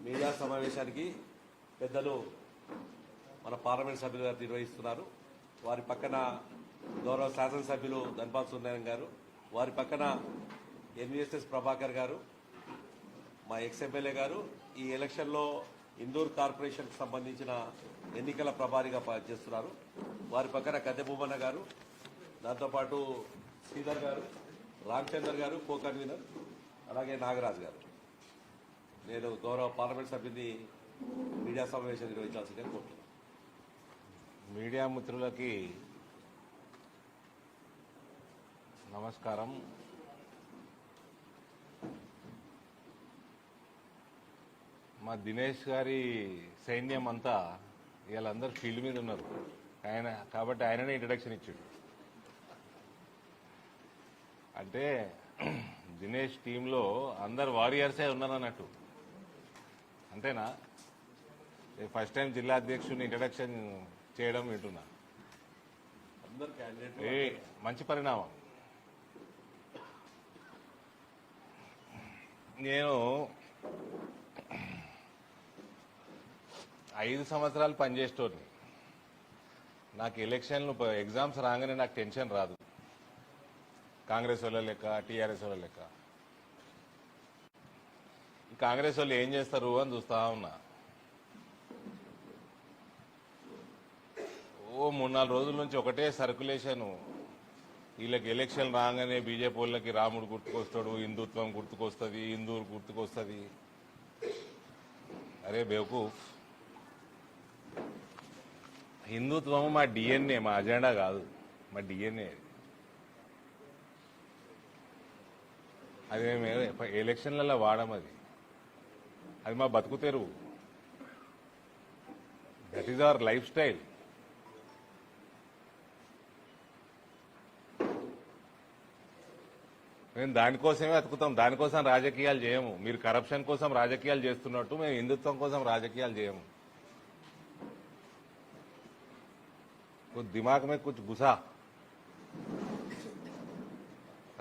Media సమావేశానికి పెద్దలు మన పార్లమెంట్ సభ్యులు గారు నిర్వహిస్తున్నారు. వారి పక్కన గౌరవ శాసనసభ్యులు ధన్పాల్ సూర్యనారాయణ గారు, వారి పక్కన ఎన్వీఎస్ఎస్ ప్రభాకర్ గారు, మా ఎక్స్ఎమ్మెల్యే గారు, ఈ ఎలక్షన్లో ఇందూర్ కార్పొరేషన్కి సంబంధించిన ఎన్నికల ప్రభారిగా పనిచేస్తున్నారు. వారి పక్కన కద్దె భూమన్న గారు, దాంతోపాటు శ్రీధర్ గారు, రామచందర్ గారు కో కన్వీనర్, అలాగే నాగరాజ్ గారు. నేను గౌరవ పార్లమెంట్ సభ్యుని మీడియా సమావేశం నిర్వహించాల్సిందే కోరుతున్నాను. మీడియా మిత్రులకి నమస్కారం. మా దినేష్ గారి సైన్యం అంతా వీళ్ళందరూ ఫీల్డ్ మీద ఉన్నారు. కాబట్టి ఆయననే ఇంట్రడక్షన్ ఇచ్చాడు. అంటే దినేష్ టీంలో అందరు వారియర్సే ఉన్నారన్నట్టు, అంతేనా? ఫస్ట్ టైం జిల్లా అధ్యక్షుడిని ఇంట్రడక్షన్ చేయడం వింటున్నా. మంచి పరిణామం. నేను 5 సంవత్సరాలు పనిచేసేటోని. నాకు ఎలక్షన్లు ఎగ్జామ్స్ రాగానే నాకు టెన్షన్ రాదు. కాంగ్రెస్ వాళ్ళ లెక్క, టీఆర్ఎస్ వాళ్ళ లెక్క. కాంగ్రెస్ వాళ్ళు ఏం చేస్తారు అని చూస్తా ఉన్నా. ఓ 3-4 రోజుల నుంచి ఒకటే సర్క్యులేషన్. వీళ్ళకి ఎలక్షన్ రాగానే బీజేపీ వాళ్ళకి రాముడు గుర్తుకొస్తాడు, హిందుత్వం గుర్తుకొస్తుంది, హిందూరు గుర్తుకొస్తుంది. అరే బేవకూఫ్, హిందుత్వం మా డిఎన్ఏ, మా అజెండా కాదు, మా డిఎన్ఏ. అది మేము ఎలక్షన్లలో వాడమది. అది మా బతుకు తెరువు. That is our life style. మేము దానికోసమే బతుకుతాం, దానికోసం రాజకీయాలు చేయము. మీరు కరప్షన్ కోసం రాజకీయాలు చేస్తున్నట్టు మేము హిందుత్వం కోసం రాజకీయాలు చేయము. దిమాగ్ మే కుచ్ గుసా.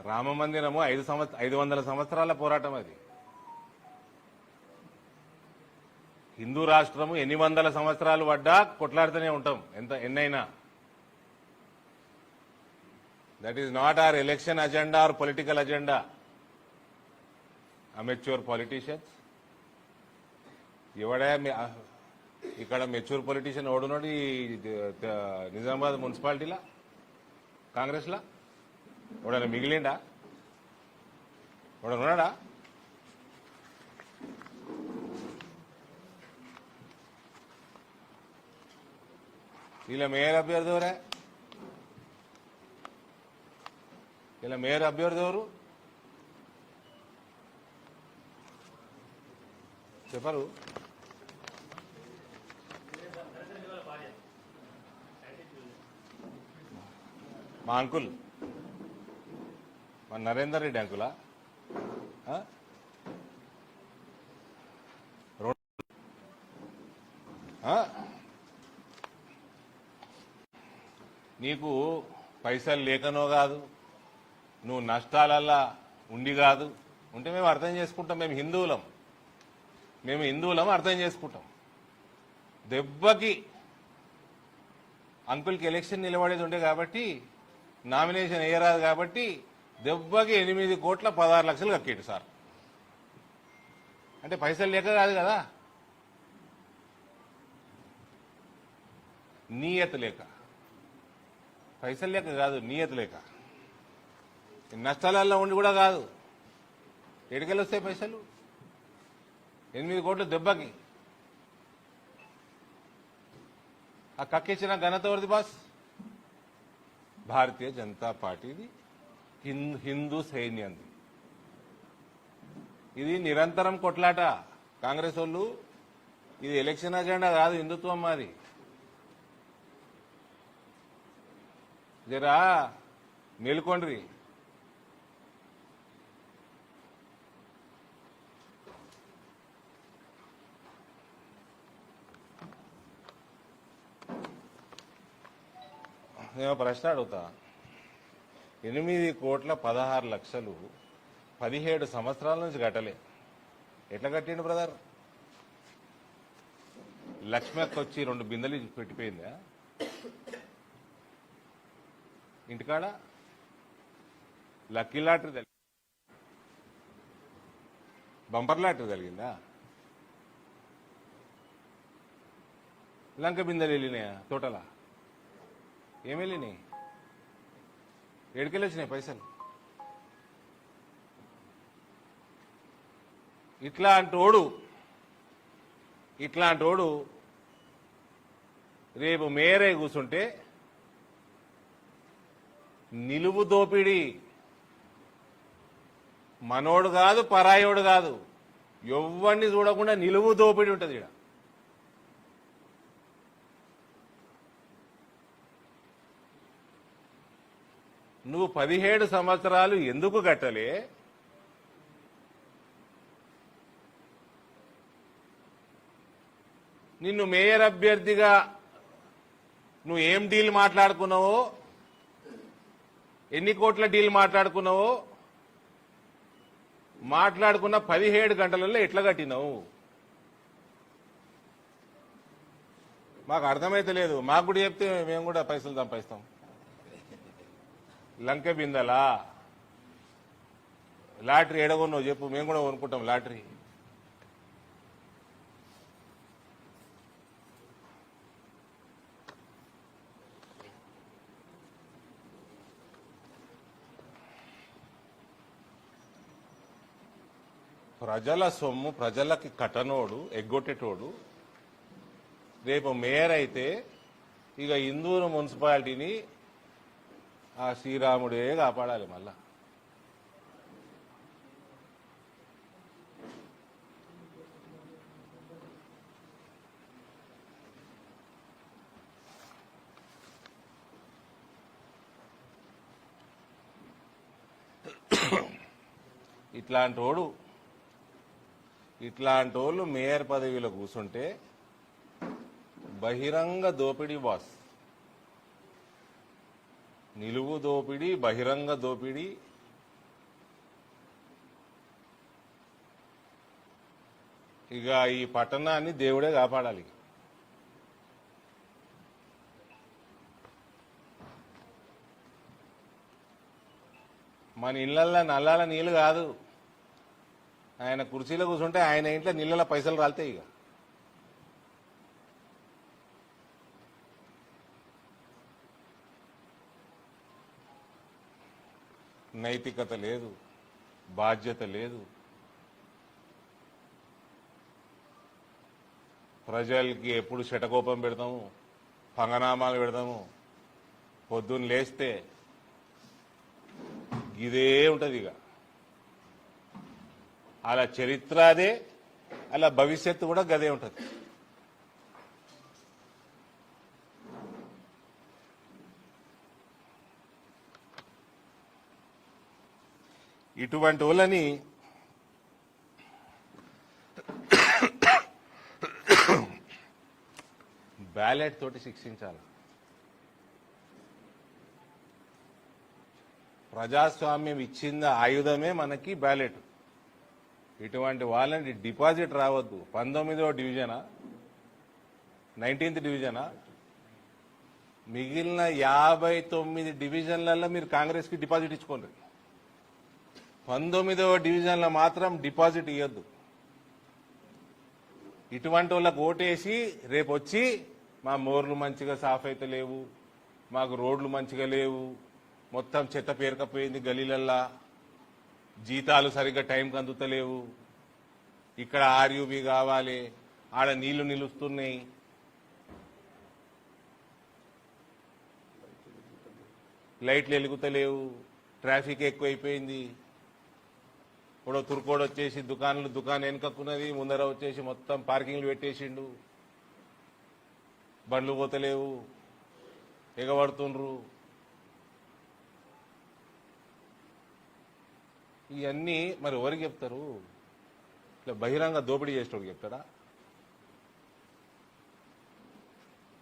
రామ మందిరము 500 సంవత్సరాల పోరాటం. అది హిందూ రాష్ట్రము ఎన్ని వందల సంవత్సరాలు పడ్డా కొట్లాడుతూనే ఉంటాం, ఎన్నైనా. That is not our election agenda or political agenda. Amateur politicians ఎవడే ఇక్కడ మెచ్యూర్ పొలిటీషియన్ ఓడున్నాడు ఈ నిజామాబాద్ మున్సిపాలిటీలా, కాంగ్రెస్లా? ఎవడన్నా మిగిలిండా? ఎవడన్నా ఉన్నాడా? ఇలా మేయర్ అభ్యర్థి ఎవరే? ఇలా మేయర్ అభ్యర్థి ఎవరు చెప్పరు? మా అంకుల్, మా నరేందర్ రెడ్డి అంకులా? నీకు పైసలు లేకనో కాదు, నువ్వు నష్టాలల్లా ఉండి కాదు. ఉంటే మేము అర్థం చేసుకుంటాం. మేము హిందువులం అర్థం చేసుకుంటాం. దెబ్బకి అంకుల్కి ఎలక్షన్ నిలబడేది ఉండే కాబట్టి, నామినేషన్ వేయరాదు కాబట్టి దెబ్బకి 8 కోట్ల 16 లక్షలు కక్కేడు సార్. అంటే పైసలు లేక కాదు కదా, నీయత లేక. పైసలు లేక కాదు, నీయత లేక. నష్టాలలో ఉండి కూడా కాదు. ఎడికెళ్ళి వస్తాయి పైసలు? 8 కోట్లు దెబ్బకి. ఆ కక్కించిన ఘనత ఎవరిది బాస్? భారతీయ జనతా పార్టీది, హిందూ సైన్యంది. ఇది నిరంతరం కొట్లాట. కాంగ్రెస్ వాళ్ళు ఇది ఎలక్షన్ అజెండా కాదు, హిందుత్వం మాది. జరా మేలుకోండ్రి. నేను ప్రశ్న అడుగుతా. 8 కోట్ల 16 లక్షలు 17 సంవత్సరాల నుంచి కట్టలే. ఎట్లా కట్టిండు బ్రదర్? లక్ష్మక్క వచ్చి 2 బిందెలు పెట్టిపోయిందా ఇంటికాడ? లక్కీ లాటరీ తగిలి బంపర్ లాటరీ కలిగిందా? లంక బిందెలు వెళ్ళినాయా తోటలా? ఏం వెళ్ళినాయి? ఏడుకెళ్ళి వచ్చినాయి పైసలు? ఇట్లాంటోడు రేపు మేరే కూర్చుంటే నిలువు దోపిడీ, మనోడు కాదు పరాయోడు కాదు, ఎవ్వరిని చూడకుండా నిలువు దోపిడీ ఉంటుంది ఇక్కడ. నువ్వు 17 సంవత్సరాలు ఎందుకు కట్టలే? నిన్ను మేయర్ అభ్యర్థిగా నువ్వు ఏం డీల్ మాట్లాడుకున్నావో, ఎన్ని కోట్ల డీల్ మాట్లాడుకున్నావో, మాట్లాడుకున్న 17 గంటలలో ఎట్లా కట్టినావు? మాకు అర్థమైతే లేదు. మాకు కూడా చెప్తే మేము కూడా పైసలు సంపాదిస్తాం. లంక బిందలా లాటరీ ఎడగొన్నావు చెప్పు, మేము కూడా కొనుక్కుంటాం లాటరీ. ప్రజల సొమ్ము ప్రజలకి కట్టనోడు, ఎగ్గొట్టేటోడు రేపు మేయర్ అయితే ఇక ఇందూరు మున్సిపాలిటీని ఆ శ్రీరాముడే కాపాడాలి. మళ్ళా ఇట్లాంటోళ్ళు మేయర్ పదవిలో కూర్చుంటే బహిరంగ దోపిడీ బాస్. నిలువు దోపిడీ, బహిరంగ దోపిడీ. ఇక ఈ పట్టణాన్ని దేవుడే కాపాడాలి. మన ఇళ్లల్లో నల్లాల నీళ్లు కాదు, ఆయన కుర్చీలో కూర్చుంటే ఆయన ఇంట్లో నీళ్ళ పైసలు రాలుతాయి. ఇక నైతికత లేదు, బాధ్యత లేదు. ప్రజలకి ఎప్పుడు శటకోపం పెడతాము, పంగనామాలు పెడతాము. పొద్దున్న లేస్తే ఇదే ఉంటుంది. ఇక అలా చరిత్ర అదే, అలా భవిష్యత్తు కూడా గదే ఉంటుంది. ఇటువంటి వాళ్ళని బ్యాలెట్ తోటి శిక్షించాలి. ప్రజాస్వామ్యం ఇచ్చిన ఆయుధమే మనకి బ్యాలెట్. ఇటువంటి వాళ్ళని డిపాజిట్ రావద్దు. 19వ డివిజనా, 19th డివిజనా, మిగిలిన 59 డివిజన్లలో మీరు కాంగ్రెస్ కి డిపాజిట్ ఇచ్చుకోండి. 19వ డివిజన్లో మాత్రం డిపాజిట్ ఇవ్వద్దు. ఇటువంటి వాళ్ళకు ఓటేసి రేపు వచ్చి మా మోర్లు మంచిగా సాఫ్ అయితే లేవు, మాకు రోడ్లు మంచిగా లేవు, మొత్తం చెత్త పేరుకపోయింది గలీలల్లా, జీతాలు సరిగ్గా టైంకి అందుతలేవు, ఇక్కడ ఆర్యూబీ కావాలి, ఆడ నీళ్లు నిలుస్తున్నాయి, లైట్లు వెలుగుతలేవు, ట్రాఫిక్ ఎక్కువైపోయింది, ఇప్పుడు తుర్కోడు వచ్చేసి దుకాణం వెనుకక్కున్నది, ముందర వచ్చేసి మొత్తం పార్కింగ్లు పెట్టేసిండు, బండ్లు పోతలేవు, ఎగబడుతుండ్రు. ఇవన్నీ మరి ఎవరికి చెప్తారు? ఇట్లా బహిరంగ దోపిడీ చేసేటోడికి చెప్తాడా?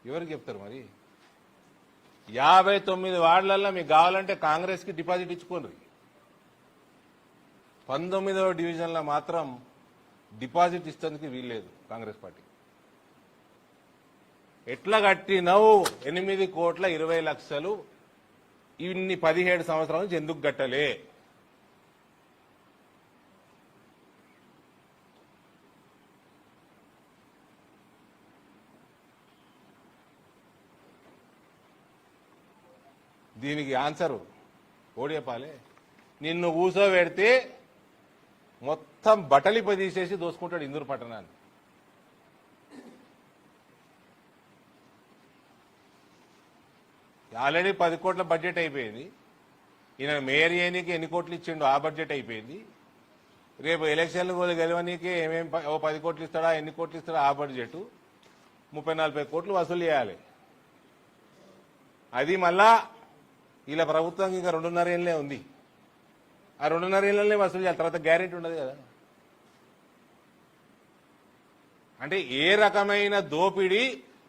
ఎవరికి చెప్తారు? మరి 59 వార్డులలో మీకు కావాలంటే కాంగ్రెస్ కి డిపాజిట్ ఇచ్చుకోండి. 19వ డివిజన్లో మాత్రం డిపాజిట్ ఇస్తేందుకు వీల్లేదు కాంగ్రెస్ పార్టీ. ఎట్లా కట్టినవు 8,20,00,000 ఇన్ని 17 సంవత్సరాల నుంచి ఎందుకు కట్టలే? దీనికి ఆన్సరు ఓడియపాలే. నిన్ను కూసోబెడితే మొత్తం బట్టలిప తీసేసి దోసుకుంటాడు ఇందూరు పట్టణాన్ని. ఆల్రెడీ 10 కోట్ల బడ్జెట్ అయిపోయింది. ఈయన మేయర్ చేయనీకి ఎన్ని కోట్లు ఇచ్చిండు, ఆ బడ్జెట్ అయిపోయింది. రేపు ఎలక్షన్లు గెలవనీకి ఏమేమి 10 కోట్లు ఇస్తాడా, ఎన్ని కోట్లు ఇస్తాడా, ఆ బడ్జెట్ 30-40 కోట్లు వసూలు చేయాలి. అది మళ్ళా ఇలా ప్రభుత్వం ఇంకా 2.5 ఏళ్ళే ఉంది. ఆ 2.5 ఏళ్ళనే వసూలు చేయాలి, తర్వాత గ్యారెంటీ ఉండదు కదా. అంటే ఏ రకమైన దోపిడీ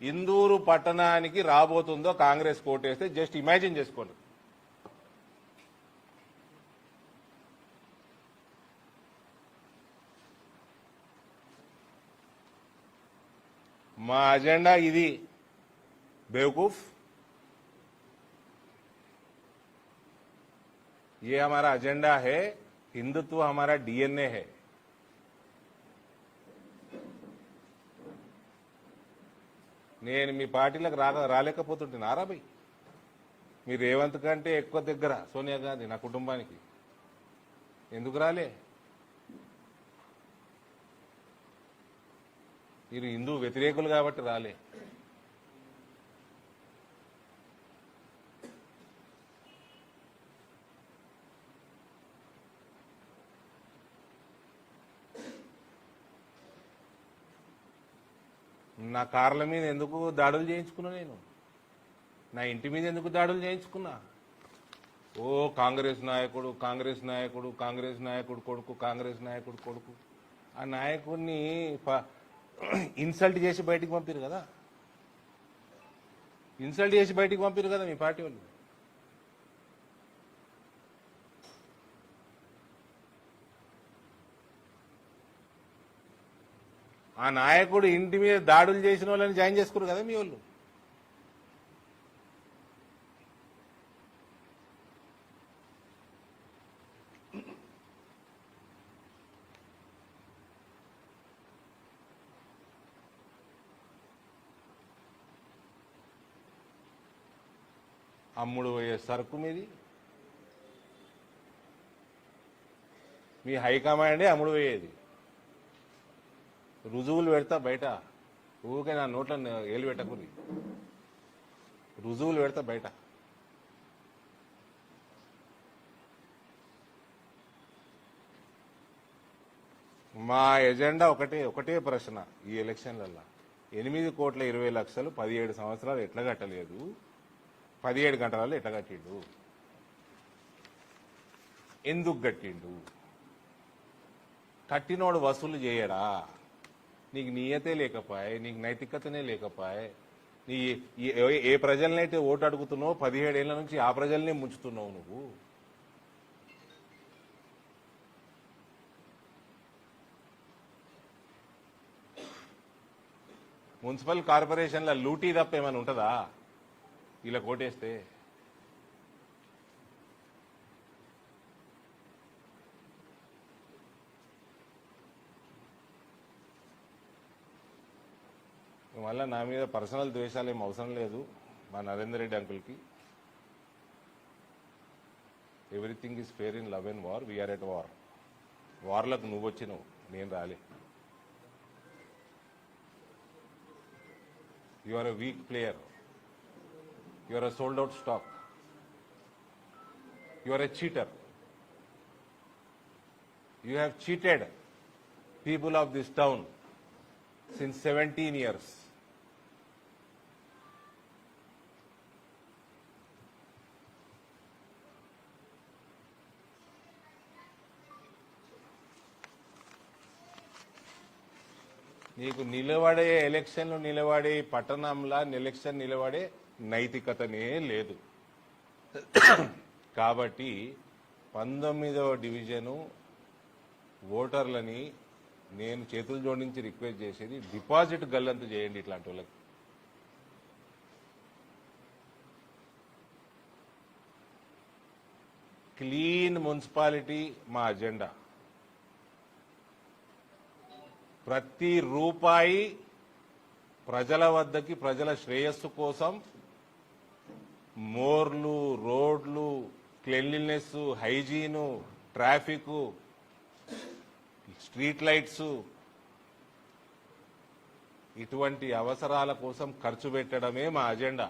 ఇందూరు పట్టణానికి రాబోతుందో కాంగ్రెస్ కోటేస్తే జస్ట్ ఇమాజిన్ చేసుకోండి. మా అజెండా ఇది बेवकूफ, ये हमारा एजेंडा है, हिंदुत्व हमारा डीएनए है. నేను మీ పార్టీలకు రాలేకపోతుంటున్నారా భయ్? మీ రేవంత్ కంటే ఎక్కువ దగ్గర సోనియా గాంధీ నా కుటుంబానికి. ఎందుకు రాలే? మీరు హిందూ వ్యతిరేకులు కాబట్టి రాలే. నా కార్ల మీద ఎందుకు దాడులు చేయించుకున్నా? నేను నా ఇంటి మీద ఎందుకు దాడులు చేయించుకున్నా? ఓ కాంగ్రెస్ నాయకుడు, కాంగ్రెస్ నాయకుడు, కాంగ్రెస్ నాయకుడు కొడుకు, కాంగ్రెస్ నాయకుడు కొడుకు. ఆ నాయకుడిని ఇన్సల్ట్ చేసి బయటికి పంపారు కదా, ఇన్సల్ట్ చేసి బయటికి పంపారు కదా మీ పార్టీ వాళ్ళు. ఆ నాయకుడు ఇంటి మీద దాడులు చేసిన వాళ్ళని జాయిన్ చేసుకున్నారు కదా మీ వాళ్ళు. అమ్ముడు పోయే సరుకు మీది, మీ హైకమాండే అమ్ముడు పోయేది. రుజువులు పెడతా బయట, ఊరికే నా నోట్ల ఏలు పెట్టకుని, రుజువులు పెడతా బయట. మా ఎజెండా ఒకటే ప్రశ్న ఈ ఎలక్షన్లలో, 8,20,00,000 17 సంవత్సరాలు ఎట్లా కట్టలేదు, 17 గంటలలో ఎట్లా కట్టిండు, ఎందుకు కట్టిండు? కట్టినోడు వసూలు చేయడా? నీకు నియతే లేకపోయే, నీకు నైతికతనే లేకపోయే. నీ ఏ ప్రజలనైతే ఓటు అడుగుతున్నావు 17 ఏళ్ల నుంచి ఆ ప్రజల్నే ముంచుతున్నావు నువ్వు. మున్సిపల్ కార్పొరేషన్ల లూటీ తప్ప ఏమైనా ఉంటుందా ఇలా కోటేస్తే? మళ్ళీ నా మీద పర్సనల్ ద్వేషాలు ఏం అవసరం లేదు. మా నరేందర్ రెడ్డి అంకుల్కి everything is fair in love and war, we're at war. వార్లకు నువ్వు వచ్చినావు, నేను రాలే. You are a weak player, you are a sold out stock, you are a cheater. You have cheated people of this town since 17 years. నీకు నిలబడే ఎలక్షన్లు నిలబడే పట్టణంలా election నిలబడే నైతికతనే లేదు. కాబట్టి 19వ డివిజను ఓటర్లని నేను చేతులు జోడించి రిక్వెస్ట్ చేసేది, డిపాజిట్ గల్లంతు చేయండి ఇట్లాంటి వాళ్ళకి. క్లీన్ మున్సిపాలిటీ మా అజెండా. ప్రతి రూపాయి ప్రజల వద్దకి ప్రజల శ్రేయస్సు కోసం మోర్లు, రోడ్లు, cleanliness, hygiene, traffic, street lights ఇటువంటి అవసరాల కోసం ఖర్చు పెట్టడమే మా అజెండా.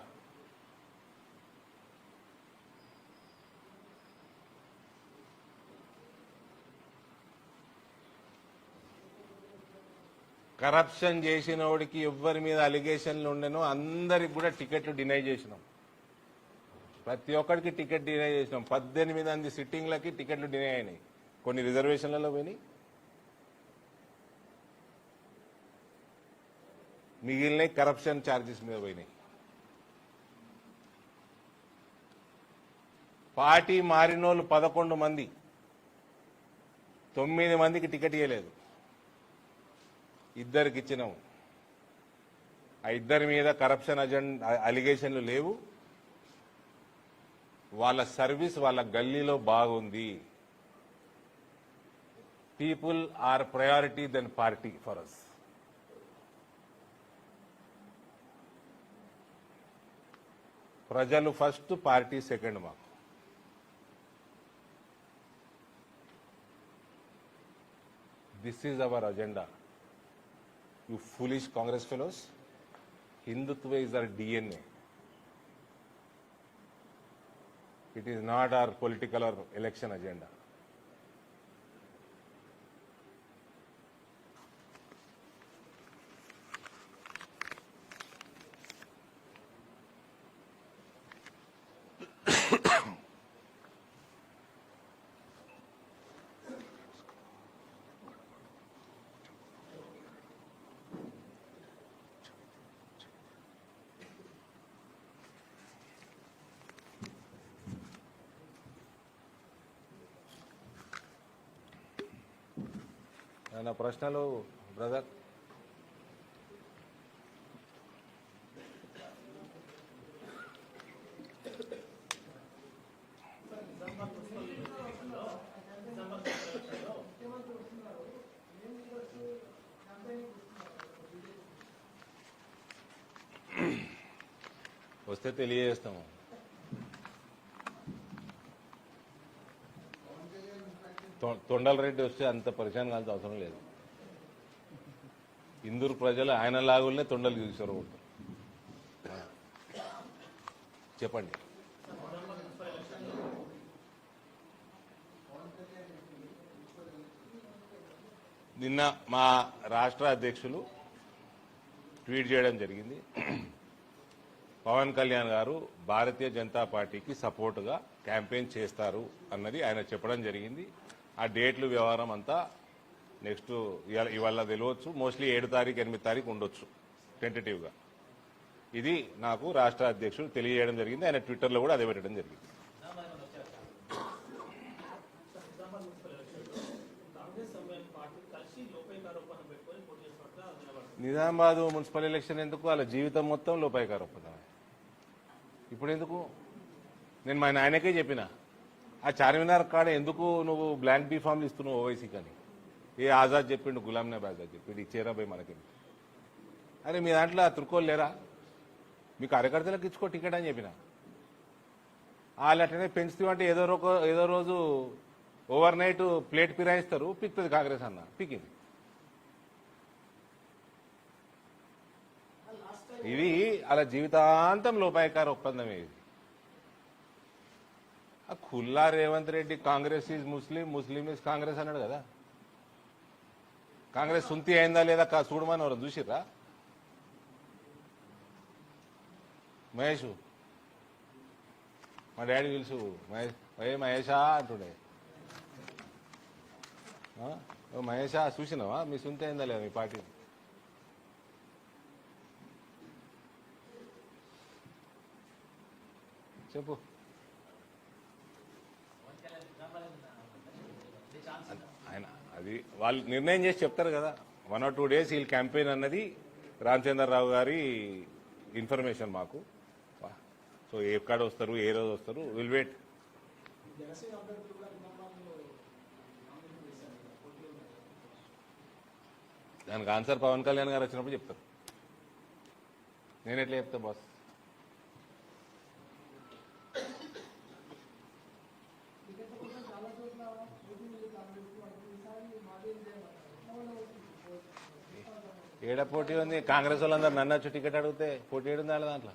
కరప్షన్ చేసినోడికి ఎవరి మీద అలిగేషన్లు ఉండేనో అందరికి కూడా టికెట్లు డినై చేసినాం. ప్రతి ఒక్కరికి టికెట్ డినై చేసినాం. 18 మంది సిట్టింగ్లకి టికెట్లు డినై అయినాయి. కొన్ని రిజర్వేషన్లలో పోయినాయి, మిగిలిన కరప్షన్ ఛార్జెస్ మీద పోయినాయి. పార్టీ మారినోళ్ళు 11 మంది, 9 మందికి టికెట్ ఇవ్వలేదు, 2కి ఇచ్చినాము. ఆ 2 మీద కరప్షన్ అలిగేషన్లు లేవు. వాళ్ళ సర్వీస్ వాళ్ళ గల్లీలో బాగుంది. People are priority then party for us. ప్రజలు ఫస్ట్, పార్టీ సెకండ్ మాకు. This is our agenda. You foolish Congress fellows, Hindutva is our DNA. It is not our political or election agenda. నా ప్రశ్నలు brother. వస్తే తెలియజేస్తాము. తొండల రెడ్డి వస్తే అంత పరిచయం కావాల్సిన అవసరం లేదు. ఇందూరు ప్రజలు ఆయన లాగులనే తొండలు చూసారు. చెప్పండి. నిన్న మా రాష్ట్ర అధ్యక్షులు ట్వీట్ చేయడం జరిగింది. పవన్ కళ్యాణ్ గారు భారతీయ జనతా పార్టీకి సపోర్టుగా క్యాంపెయిన్ చేస్తారు అన్నది ఆయన చెప్పడం జరిగింది. ఆ డేట్లు వ్యవహారం అంతా నెక్స్ట్ ఇవాళ తెలియవచ్చు. మోస్ట్లీ 7 తారీఖు 8 తారీఖు ఉండొచ్చు టెంటేటివ్గా. ఇది నాకు రాష్ట్ర అధ్యక్షుడు తెలియజేయడం జరిగింది. ఆయన ట్విట్టర్లో కూడా అదే పెట్టడం జరిగింది. నిజామాబాద్ మున్సిపల్ ఎలక్షన్ ఎందుకు? వాళ్ళ జీవితం మొత్తం లోపాయికార ఒప్పందమే. ఇప్పుడు ఎందుకు? నేను మా నాయనకే చెప్పిన, ఆ చార్మినార్ కాడ ఎందుకు నువ్వు బ్లాంక్ బీ ఫామ్లు ఇస్తున్నావు ఓవైసీ కానీ? ఏ ఆజాద్ చెప్పిండు, గులాం నబీ ఆజాద్ చెప్పిండు, ఇచ్చేరా పోయి మనకి. అరే మీ దాంట్లో తుర్కోలు లేరా? మీ కార్యకర్తలకు ఇచ్చుకో టికెట్ అని చెప్పిన. వాళ్ళు అట్లనే పెంచుతామంటే ఏదో రోజు ఓవర్ నైట్ ప్లేట్ పిరాయిస్తారు, పిక్తుంది కాంగ్రెస్ అన్న. పిక్కింది. ఇది అలా జీవితాంతం లోపాయకార ఒప్పందమే. ఇది ఖుల్లా Revanth Reddy Congress is Muslim, Muslim is Congress అన్నాడు కదా. కాంగ్రెస్ సుంతి అయిందా లేదా చూడమని ఎవరు చూసిర్రా? మహేష్, మా డాడీ తెలుసు, మహేషా అంటుండే. మహేషా చూసినావా మీ సుంతి అయిందా లేదా మీ పార్టీ? చెప్పు. ఆయన అది వాళ్ళు నిర్ణయం చేసి చెప్తారు కదా. 1 or 2 days వీళ్ళు క్యాంపెయిన్ అన్నది రామచంద్రరావు గారి ఇన్ఫర్మేషన్ మాకు. సో ఎక్కడ వస్తారు, ఏ రోజు వస్తారు, విల్ వెయిట్. జనసేన అభ్యర్థులు కూడా నిజామాబాద్లో నామినేషన్ వేశారు కదా, పోటీలో ఉన్నారు. దానికి ఆన్సర్ పవన్ కళ్యాణ్ గారు వచ్చినప్పుడు చెప్తారు. నేను ఎట్లా చెప్తా బాస్? టికెట్ల కోసం చాలా చోట్ల పోటీలు కాంగ్రెస్ వాళ్ళు ఈసారి మాదే ఏడ పోటీ ఉంది? కాంగ్రెస్ వాళ్ళందరూ నన్ను వచ్చి టికెట్ అడిగితే పోటీ ఏడుంది వాళ్ళ దాంట్లో?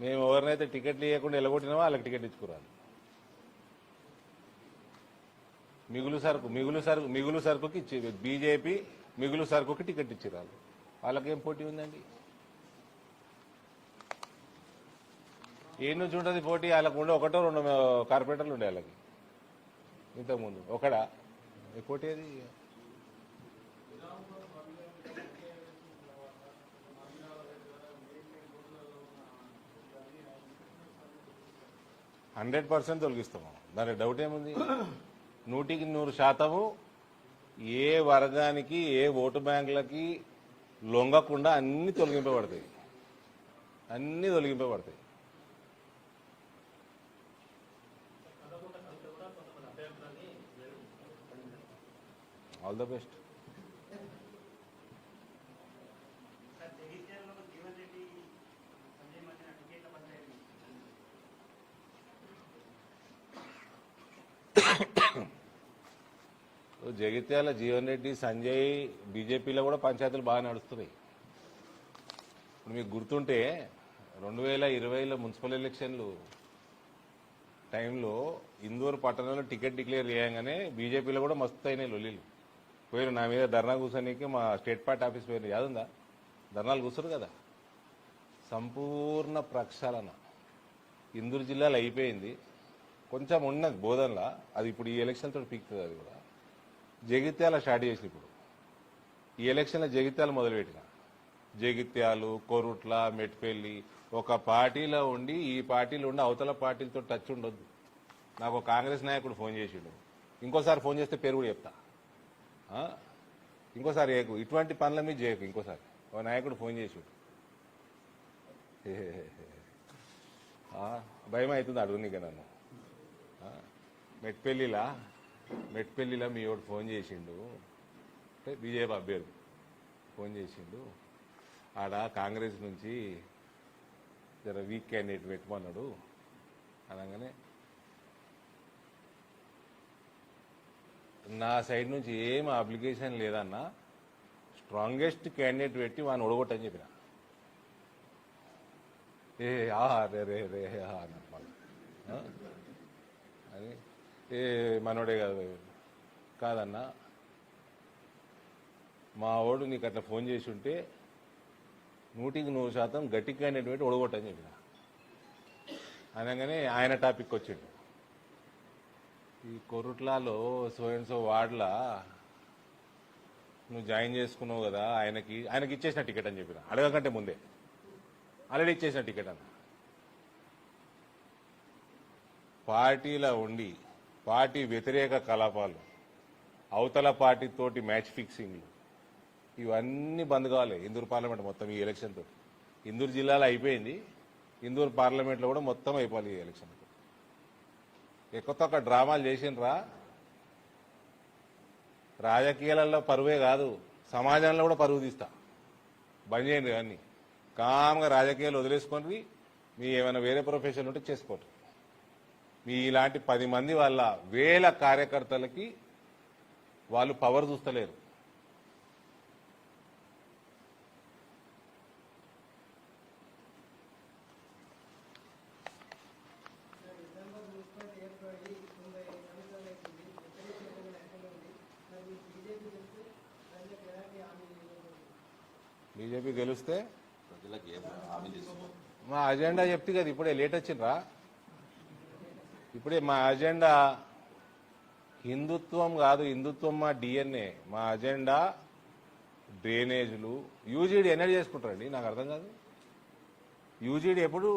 మేము ఎవరినైతే టికెట్లు ఇవ్వకుండా ఎలగొట్టినామో వాళ్ళకి టికెట్ ఇచ్చుకురాలి. మిగులు సరుకుకి ఇచ్చి బీజేపీ మిగులు సరుకుకి టికెట్ ఇచ్చిరాలి. వాళ్ళకేం పోటీ ఉందండి? ఏ నుంచి ఉంటుంది పోటీ? వాళ్ళకు ఉండే ఒకటో రెండు కార్పొరేటర్లు ఉండే వాళ్ళకి ఇంతకుముందు ఒకడా పోటీ అది. 100% తొలగిస్తాము, దానికి డౌట్ ఏముంది? 100% ఏ వర్గానికి ఏ ఓటు బ్యాంకులకి లొంగకుండా అన్ని తొలగింపబడతాయి, అన్ని తొలగింపబడతాయి. All the best. Jagtial Jeevan Reddy, Sanjay బీజేపీలో కూడా పంచాయతీలు బాగా నడుస్తున్నాయి. ఇప్పుడు మీకు గుర్తుంటే 2020లో మున్సిపల్ ఎలక్షన్లు టైంలో ఇందూరు పట్టణంలో టికెట్ డిక్లేర్ చేయగానే బీజేపీలో కూడా మస్తు అయినాయి లొల్లీలు. పోయిన నా మీద ధర్నా కూర్చోనికి మా స్టేట్ పార్టీ ఆఫీస్ పోయిన యాదుందా? ధర్నాలు కూర్చోరు కదా. సంపూర్ణ ప్రక్షాళన ఇందూరు జిల్లాలో అయిపోయింది. కొంచెం ఉన్నది బోధనలా, అది ఇప్పుడు ఈ ఎలక్షన్ తోటి పీకుతుంది. అది కూడా జగిత్యాల స్టార్ట్ చేసి ఇప్పుడు ఈ ఎలక్షన్లో జగిత్యాల మొదలుపెట్టిన. జగిత్యాలు, కొరుట్ల, మెట్పల్లి ఒక పార్టీలో ఉండి ఈ పార్టీలో ఉండి అవతల పార్టీలతో టచ్ ఉండొద్దు. నాకు ఒక కాంగ్రెస్ నాయకుడు ఫోన్ చేసిండు, ఇంకోసారి ఫోన్ చేస్తే పేరు కూడా చెప్తా. ఇంకోసారి చేయకు, ఇటువంటి పనుల మీద చేయకు. ఇంకోసారి ఒక నాయకుడు ఫోన్ చేసిండు, భయం అవుతుంది అడుగునిక నన్ను. మెట్పల్లిలా మీ వాడు ఫోన్ చేసిండు, అంటే బీజేపీ అభ్యర్థి ఫోన్ చేసిండు, ఆడ కాంగ్రెస్ నుంచి జర వీక్ క్యాండిడేట్ పెట్టుమన్నాడు అనగానే నా సైడ్ నుంచి ఏం అప్లికేషన్ లేదన్నా, స్ట్రాంగెస్ట్ క్యాండిడేట్ పెట్టి వాడిని ఒడగొట్టని చెప్పిన. రే అని మనోడే కాదు కాదన్నా, మా వాడు నీకు అట్లా ఫోన్ చేసి ఉంటే 100% గట్టి క్యాండిడేట్ పెట్టి ఒడగొట్టని చెప్పిన. అనగానే ఆయన టాపిక్ వచ్చిండు, ఈ కొరుట్లలో సో వార్డులా నువ్వు జాయిన్ చేసుకున్నావు కదా, ఆయనకి ఇచ్చేసిన టికెట్ అని చెప్పిన. అడగకంటే ముందే ఆల్రెడీ ఇచ్చేసిన టికెట్ అన్న. పార్టీలో ఉండి పార్టీ వ్యతిరేక కలాపాలు, అవతల పార్టీతోటి మ్యాచ్ ఫిక్సింగ్లు, ఇవన్నీ బంద్ కావాలి ఇందూరు పార్లమెంట్ మొత్తం ఈ ఎలక్షన్తో. ఇందూరు జిల్లాలో అయిపోయింది, ఇందూరు పార్లమెంట్లో కూడా మొత్తం అయిపోవాలి ఈ ఎలక్షన్. ఎక్కువ డ్రామాలు చేసిండ్రా, రాజకీయాలలో పరువే కాదు సమాజంలో కూడా పరువు తీస్తా. బంద్ చేయండి అన్నీ, కామ్గా రాజకీయాలు వదిలేసుకొని మీ ఏమైనా వేరే ప్రొఫెషన్ ఉంటే చేసుకోండి. మీ ఇలాంటి 10 మంది వల్ల వేల కార్యకర్తలకి వాళ్ళు పవర్ చూస్తలేరు. బీజేపీ గెలిస్తే మా అజెండా చెప్తే కదా, ఇప్పుడే లేట్ వచ్చిండ్రా. ఇప్పుడే మా అజెండా హిందుత్వం కాదు, హిందుత్వం మా డిఎన్ఏ. మా అజెండా డ్రైనేజీలు. యూజీడీ ఎన్నడూ చేసుకుంటారండి, నాకు అర్థం కాదు. యూజీడీ ఎప్పుడు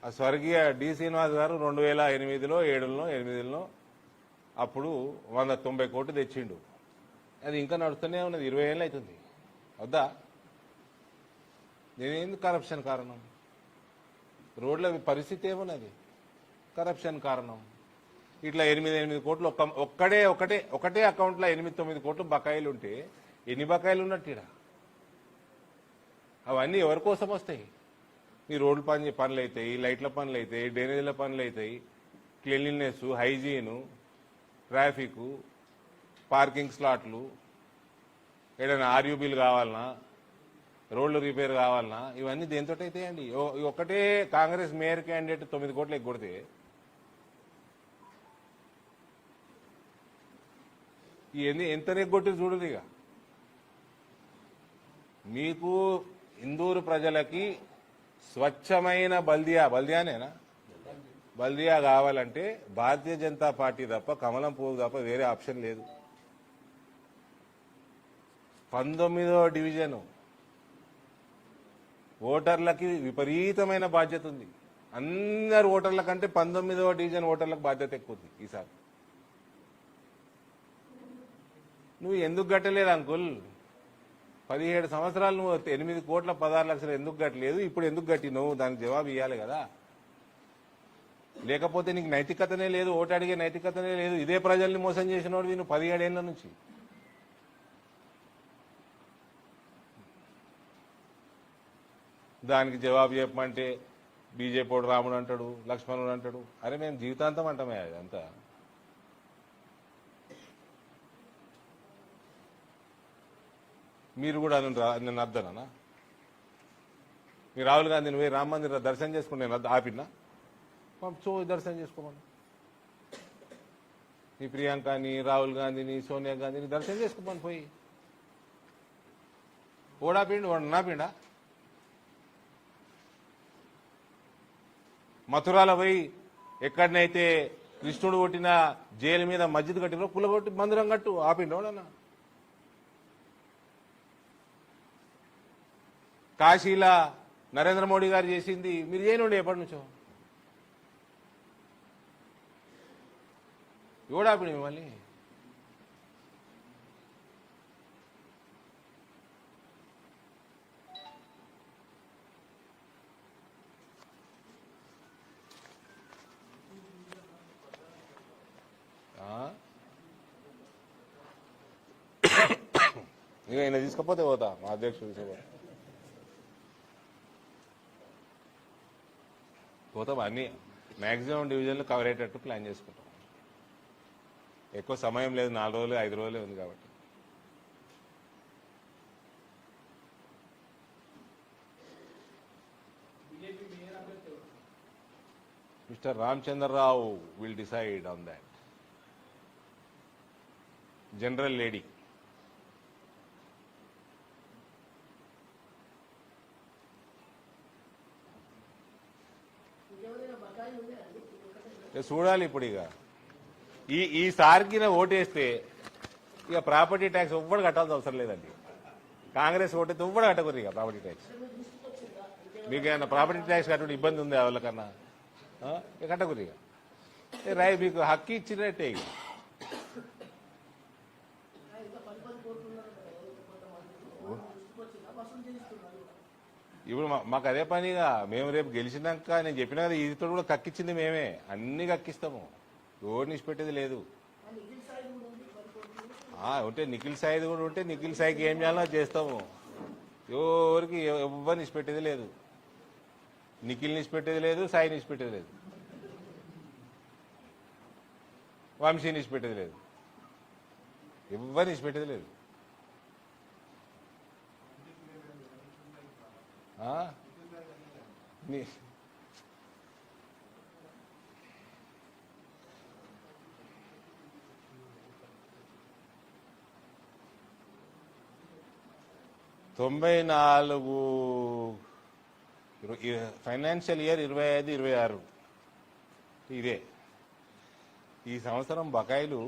ఆ స్వర్గీయ డి శ్రీనివాస్ గారు 2008లో 8లో అప్పుడు 190 కోట్లు తెచ్చిండు. అది ఇంకా నడుస్తూనే ఉన్నది, 20 ఏళ్ళు అవుతుంది. వద్దా? నేనేందుకు కరప్షన్ కారణం? రోడ్ల పరిస్థితి ఏమున్నది? కరప్షన్ కారణం. ఇట్లా 8 కోట్లు ఒకటే అకౌంట్లో 8-9 కోట్లు బకాయిలు ఉంటే ఎన్ని బకాయిలు ఉన్నట్టు ఈడ? అవన్నీ ఎవరి కోసం వస్తాయి? ఈ రోడ్ల పనులు అవుతాయి, లైట్ల పనులు అవుతాయి, డ్రైనేజీల పనులు అవుతాయి, క్లీన్లీనెస్, హైజీను, ట్రాఫిక్, పార్కింగ్ స్లాట్లు, ఏదైనా ఆర్యూబీలు కావాలన్నా, రోడ్లు రిపేర్ కావాలన్నా, ఇవన్నీ దేంతో అవుతాయండి? ఒకటే కాంగ్రెస్ మేయర్ క్యాండిడేట్ 9 కోట్లు ఎగ్గొడితే ఇవన్నీ ఎంత నెగ్గొట్టి చూడదు. ఇక మీకు ఇందూరు ప్రజలకి స్వచ్ఛమైన బల్దియానేనా బల్దియా కావాలంటే భారతీయ జనతా పార్టీ తప్ప, కమలం పువ్వు తప్ప వేరే ఆప్షన్ లేదు. 19వ డివిజను ఓటర్లకి విపరీతమైన బాధ్యత ఉంది. అందరు ఓటర్ల కంటే 19వ డివిజన్ ఓటర్లకు బాధ్యత ఎక్కువ ఉంది ఈసారి. నువ్వు ఎందుకు గట్టలేదు అంకుల్? 17 సంవత్సరాలు నువ్వు 8 కోట్ల 16 లక్షలు ఎందుకు గట్టలేదు? ఇప్పుడు ఎందుకు గట్టినవు? దానికి జవాబు ఇవ్వాలి కదా. లేకపోతే నీకు నైతికతనే లేదు, ఓటు అడిగే నైతికతనే లేదు. ఇదే ప్రజల్ని మోసం చేసినోడు నువ్వు 17 ఏళ్ల నుంచి. దానికి జవాబు చెప్పమంటే బీజేపీ రాముడు అంటాడు, లక్ష్మణుడు అంటాడు. అరే మేము జీవితాంతం అంటామే అదంతా. మీరు కూడా నేను అద్దనా? మీరు రాహుల్ గాంధీని పోయి రామ మందిర దర్శనం చేసుకుని నేను ఆపినా? సో దర్శనం చేసుకోమని నీ ప్రియాంకని, రాహుల్ గాంధీని, సోనియా గాంధీని దర్శనం చేసుకోమని పోయి. ఓడాపిండు వాడు నాపిండా? మథురాల పోయి ఎక్కడనైతే కృష్ణుడు కొట్టిన జైలు మీద మస్జిద్ కట్టినో కులగొట్టి మందిరం కట్టు ఆపిండు వాడన్నా. కాశీలా నరేంద్ర మోడీ గారు చేసింది మీరు చేయనుండే ఎప్పటి నుంచో. ఎవడాపిడి మిమ్మల్ని? ఇక ఆయన తీసుకపోతే పోతా మా అధ్యక్షుడు పోతాం. అన్ని మ్యాక్సిమం డివిజన్లు కవర్ అయ్యేటట్టు ప్లాన్ చేసుకుంటాం. ఎక్కువ సమయం లేదు, 4 రోజులు 5 రోజులే ఉంది కాబట్టి. Mister Ramachandra Rao will decide on that. General lady. చూడాలి ఇప్పుడు. ఇక ఈసారికి ఓటేస్తే ఇక ప్రాపర్టీ ట్యాక్స్ ఎవ్వడు కట్టాల్సిన అవసరం లేదండి. కాంగ్రెస్ ఓటైతే ఎవ్వడు కట్టకూడదు ఇక ప్రాపర్టీ ట్యాక్స్. మీకు ఏమన్నా ప్రాపర్టీ ట్యాక్స్ కట్టడం ఇబ్బంది ఉంది వాళ్ళకన్నా? ఇక కట్టకూడదు. ఇక రాయ్ మీకు హక్కు ఇచ్చినట్టే. ఇక ఇప్పుడు మాకు అదే పనిగా మేము రేపు గెలిచినాక నేను చెప్పినా కదా, ఈతో కూడా కక్కిచ్చింది మేమే. అన్ని కక్కిస్తాము, ఎవరిని ఇచ్చిపెట్టేది లేదు. ఉంటే నిఖిల్ సాయిది కూడా ఉంటే నిఖిల్ సాయికి ఏం చేయాలో చేస్తాము. ఎవరికి ఎవరిని ఇచ్చిపెట్టేది లేదు. నిఖిల్ని ఇచ్చిపెట్టేది లేదు, సాయిని ఇచ్చిపెట్టేది లేదు, వంశీని ఇచ్చిపెట్టేది లేదు, ఎవరిని ఇచ్చిపెట్టేది లేదు. ఫైనాన్షియల్ ఇయర్ 25-26 ఇదే. ఈ సంవత్సరం బకాయిలు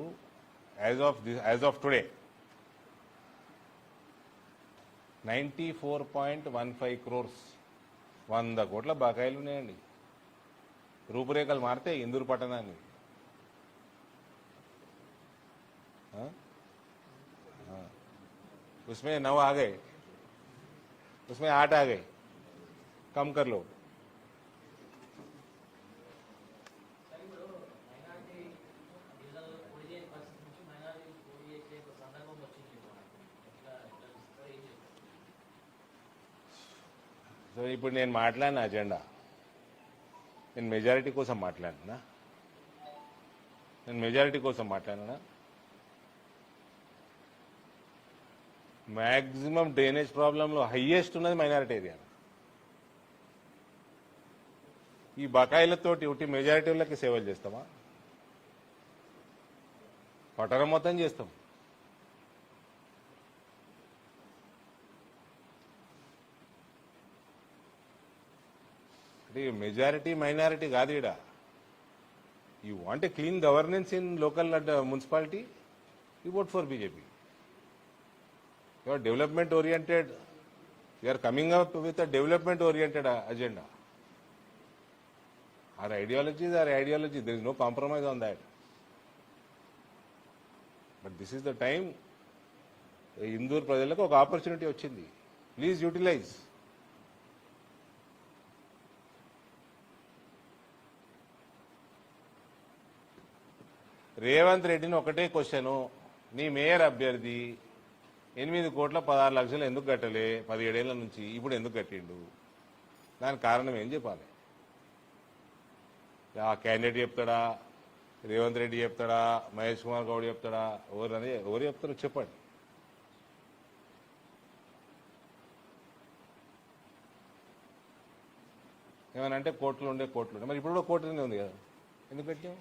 యాజ్ ఆఫ్ టుడే 94.15 crores. 100 కోట్ల బకాయిలు ఉన్నాయండి. రూపురేఖలు మారితే ఇందూరు పట్టణాన్ని. उसमें 9 आ गए, उसमें 8 आ गए, कम कर लो. సో ఇప్పుడు నేను మాట్లాడిన అజెండా నేను మెజారిటీ కోసం మాట్లాడినా మ్యాక్సిమం డ్రైనేజ్ ప్రాబ్లంలో హైయెస్ట్ ఉన్నది మైనారిటీ ఏరియా. ఈ బకాయిలతోటి ఒకటి మెజారిటీ వాళ్ళకి సేవలు చేస్తామా? పట్టణం మొత్తం చేస్తాం. అంటే మెజారిటీ మైనారిటీ కాదు ఈడ. You want a clean governance in local municipality, you vote for BJP. You are development oriented, you are coming up with a development oriented agenda. Our ideology is our ideology. There is no compromise on that. But this is the time. Indur ప్రజలకు ఒక opportunity వచ్చింది. Please utilise. Revanth రెడ్డిని ఒకటే question, నీ mayor అభ్యర్థి 8,16,00,000 ఎందుకు కట్టలే 17 ఏళ్ల నుంచి, ఇప్పుడు ఎందుకు కట్టిండు? దానికి కారణం ఏం చెప్పాలి? ఆ క్యాండిడేట్ చెప్తాడా, రేవంత్ రెడ్డి చెప్తాడా, మహేష్ కుమార్ గౌడ్ చెప్తాడా, ఎవరు చెప్తారో చెప్పండి. ఏమనంటే కోర్టులు ఉండే మరి ఇప్పుడు కూడా కోర్టులోనే ఉంది కదా, ఎందుకు పెట్టాం?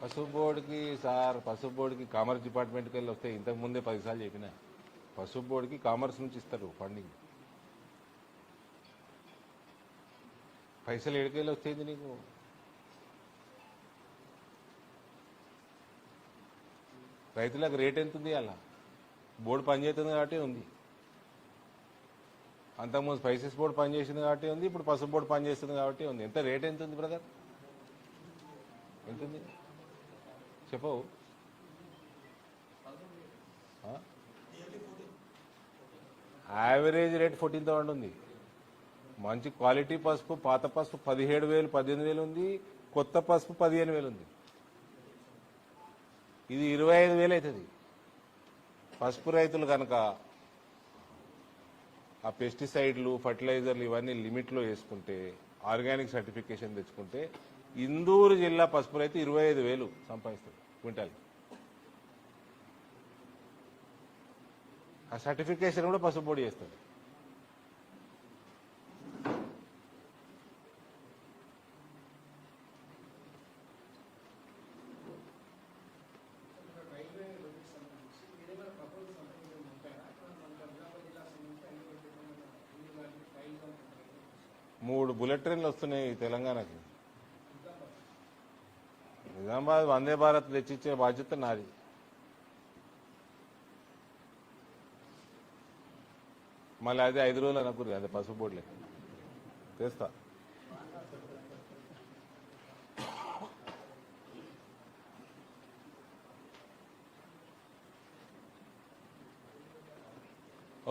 పసుపు బోర్డుకి కామర్స్ డిపార్ట్మెంట్కి వెళ్ళి వస్తే ఇంతకు ముందే 10 సార్లు చెప్పిన, పసుపు బోర్డుకి కామర్స్ నుంచి ఇస్తారు ఫండింగ్. పైసలు ఎడికెళ్ళి వస్తేంది నీకు? రైతులకు రేట్ ఎంత ఉంది? అలా బోర్డు పనిచేస్తుంది కాబట్టి ఉంది. అంతకుముందు స్పైసెస్ బోర్డు పనిచేసింది కాబట్టి ఉంది, ఇప్పుడు పసుపు బోర్డు పనిచేస్తుంది కాబట్టి ఉంది. ఎంత రేట్ ఎంత ఉంది బ్రదర్? ఎంత ఉంది చెప్పవు? యావరేజ్ రేట్ 14,000 ఉంది. మంచి క్వాలిటీ పసుపు, పాత పసుపు 17,000 18,000 ఉంది, కొత్త పసుపు 15,000 ఉంది. ఇది 25,000 అవుతుంది. పసుపు రైతులు కనుక ఆ పెస్టిసైడ్లు, ఫర్టిలైజర్లు ఇవన్నీ లిమిట్లో వేసుకుంటే, ఆర్గానిక్ సర్టిఫికేషన్ తెచ్చుకుంటే, ఇందూరు జిల్లా పసుపు రైతు 25,000 సంపాదిస్తారు క్వింటాల్. ఆ సర్టిఫికేషన్ కూడా పసుపు బోర్డు చేస్తుంది. మూడు బుల్లెట్ ట్రైన్లు వస్తున్నాయి తెలంగాణకి. నిజామాబాద్ వందే భారత్ తెచ్చిచ్చే బాధ్యత నాది. మళ్ళీ అదే 5 రోజులు అనుకురు, అదే పసుపు బోర్డులే తెస్తా.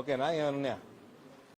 ఓకేనా? ఏమన్నా